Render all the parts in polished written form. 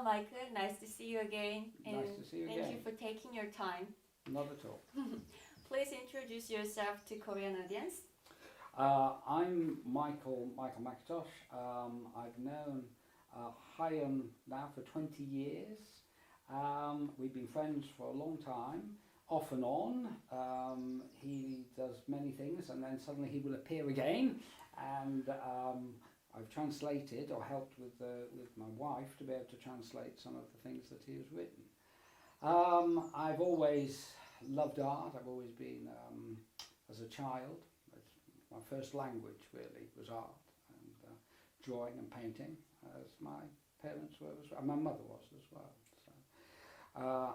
Michael. Nice to see you again. And Nice to see you thank again. you for taking your time. Not at all. Please introduce yourself to Korean audience. I'm Michael McIntosh. I've known Hyun now for 20 years. We've been friends for a long time, off and on. He does many things and then suddenly he will appear again. And I've translated or helped with my wife to be able to translate some of the things that he has written. I've always loved art. I've always been, as a child, my first language really was art and drawing and painting, as my parents were as well, and my mother was as well. So,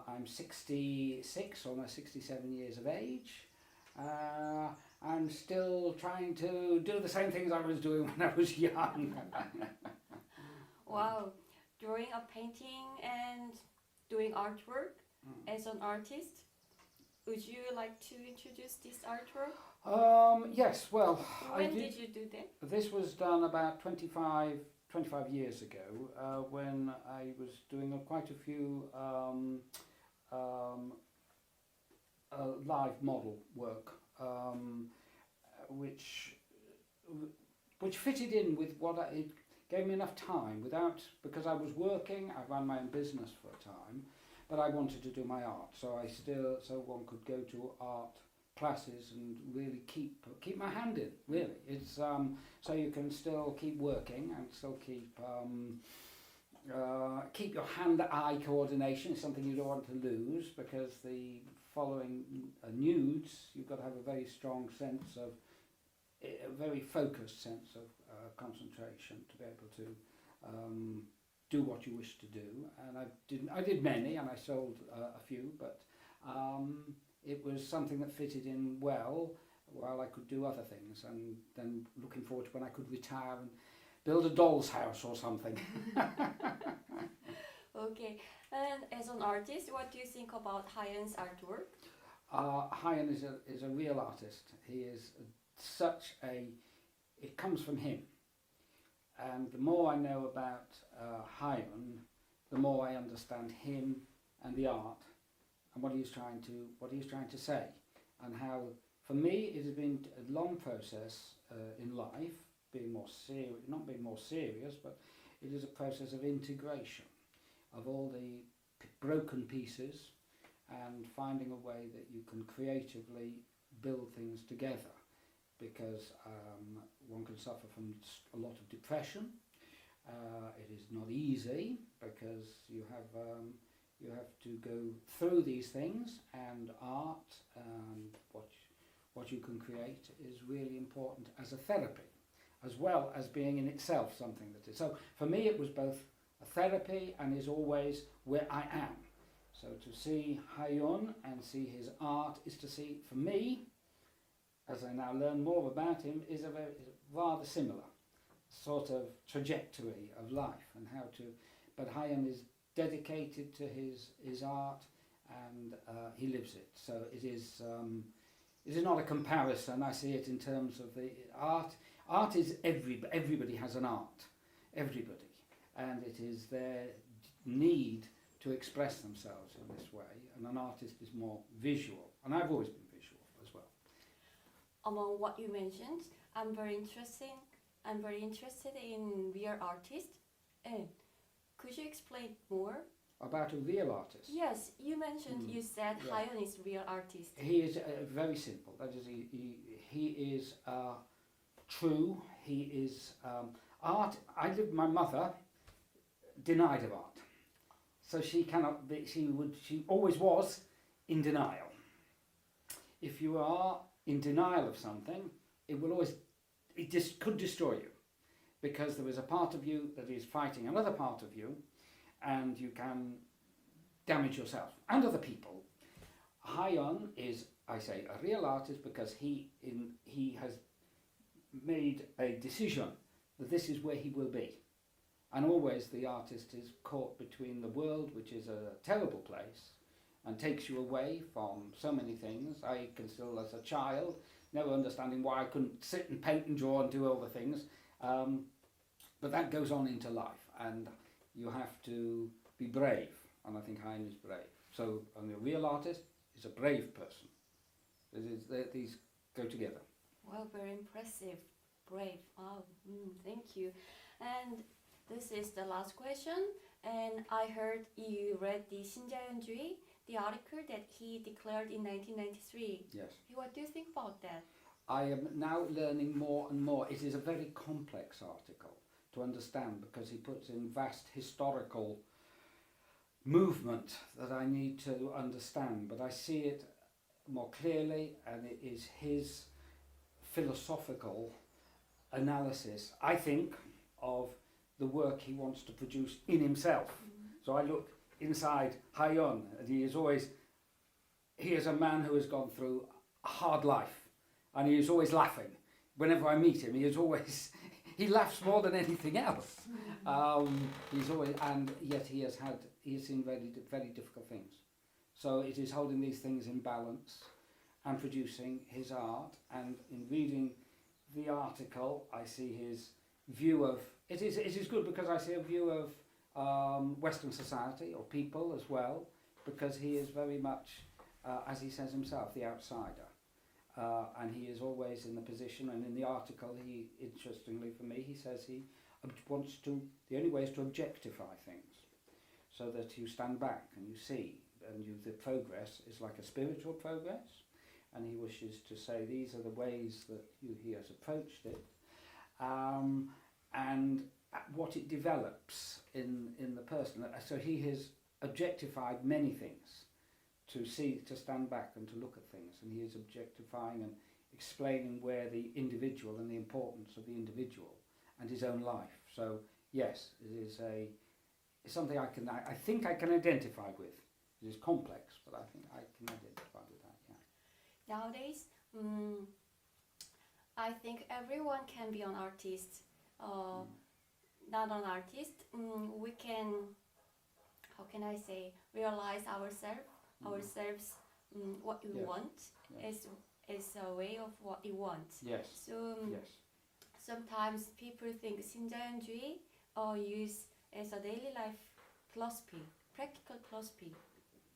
I'm 66, almost 67 years of age. I'm still trying to do the same things I was doing when I was young. Wow, drawing a painting and doing artwork as an artist. Would you like to introduce this artwork? Yes, well, When did you do that? This was done about 25 years ago when I was doing quite a few live model work, which fitted in with it gave me enough time because I was working. I ran my own business for a time, but I wanted to do my art, so one could go to art classes and really keep my hand in. Really, it's so you can still keep working and still keep your hand-eye coordination. Is something you don't want to lose, because the following nudes, you've got to have a very strong sense of, a very focused sense of concentration to be able to do what you wish to do. And I did many, and I sold a few, but it was something that fitted in well while I could do other things, and then looking forward to when I could retire and build a doll's house or something. Okay, and as an artist, what do you think about Hyun's artwork? Hyun is a real artist. He is it comes from him. And the more I know about Hyun, the more I understand him and the art and what he's trying to say, and how, for me, it has been a long process in life, not being more serious, but it is a process of integration of all the broken pieces and finding a way that you can creatively build things together, because one can suffer from a lot of depression. It is not easy, because you have to go through these things, and art and what you can create is really important as a therapy, as well as being in itself something that is. So for me it was both a therapy and is always where I am. So to see Hyun and see his art is to see, for me, as I now learn more about him, is a rather similar sort of trajectory of life, and but Hyun is dedicated to his art, and he lives it. So it is not a comparison. I see it in terms of the art. Art is everybody has an art, everybody, and it is their need to express themselves in this way, and an artist is more visual, and I've always been visual as well. Among what you mentioned, I'm very interested in real artists. And could you explain more about a real artist? Yes, you mentioned, you said Hyun is real artist. He is very simple. That is, he is true. He is art. My mother denied of art, so she cannot be. She always was in denial. If you are in denial of something, it just could destroy you, because there is a part of you that is fighting another part of you, and you can damage yourself and other people. Hyun is, I say, a real artist, because he has made a decision that this is where he will be. And always the artist is caught between the world, which is a terrible place, and takes you away from so many things. I can still, as a child, never understanding why I couldn't sit and paint and draw and do all the things. But that goes on into life, and you have to be brave, and I think Hein is brave. So, and a real artist is a brave person. These go together. Well, very impressive. Brave. Wow. Thank you. And this is the last question. And I heard you read the 신자연주의, the article that he declared in 1993. Yes. What do you think about that? I am now learning more and more. It is a very complex article to understand because he puts in vast historical movement that I need to understand, but I see it more clearly, and it is his philosophical analysis, I think, of the work he wants to produce in himself. So I look inside Hayon, and he is a man who has gone through a hard life, and he is always laughing. Whenever I meet him, he laughs more than anything else. He's always, and yet he has seen very difficult things. So it is holding these things in balance and producing his art. And in reading the article, I see his view of it is good because I see a view of Western society or people as well, because he is very much, as he says himself, the outsider. And he is always in the position, and in the article, interestingly for me, he says he wants to, the only way is to objectify things, so that you stand back and you see, and the progress is like a spiritual progress, and he wishes to say these are the ways that he has approached it, and what it develops in the person. So he has objectified many things, to stand back and to look at things, and he is objectifying and explaining where the individual and the importance of the individual and his own life. So yes, it's something I think I can identify with. It is complex, but I think I can identify with that. Yeah. Nowadays, I think everyone can be an artist. Not an artist. We can, how can I say, realize ourselves. What we want is a way of what you want. Yes. So sometimes people think 신자연주의 use as a daily life philosophy, practical philosophy.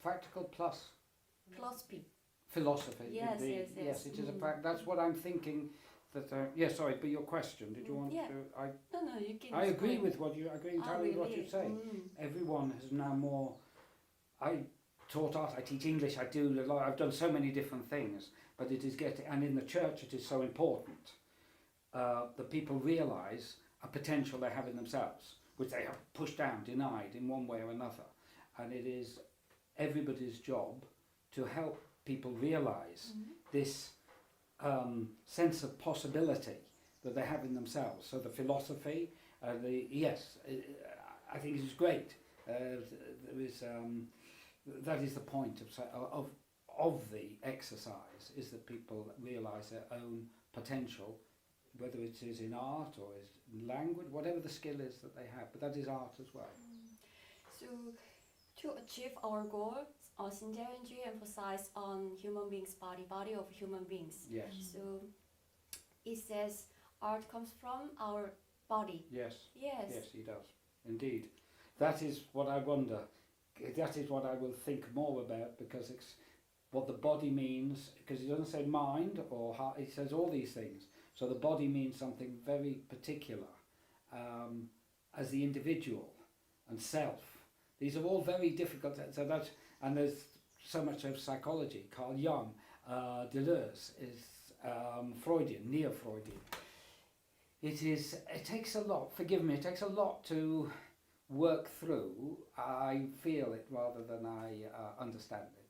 Practical plus philosophy. Yes. Yes, it is a fact. That's what I'm thinking. That sorry, but your question. Did you want to? No, you can. I agree with what you. I agree entirely with what you say. Everyone has now more. I taught art, I teach English, I do a lot, I've done so many different things, but it is and in the church it is so important that people realise a potential they have in themselves, which they have pushed down, denied in one way or another. And it is everybody's job to help people realise this sense of possibility that they have in themselves. So the philosophy, I think it is great. That is the point of the exercise, is that people realise their own potential, whether it is in art or is in language, whatever the skill is that they have, but that is art as well. So to achieve our goal, 신자연주의 emphasizes on human beings' body of human beings. Yes. So it says art comes from our body. Yes. Yes. Yes, he does. Indeed. That is what I wonder. That is what I will think more about, because it's what the body means, because he doesn't say mind or heart, he says all these things. So the body means something very particular, as the individual and self. These are all very difficult, and there's so much of psychology. Carl Jung, Deleuze is Freudian, neo-Freudian. It takes a lot, forgive me, it takes a lot to work through. I feel it rather than I understand it.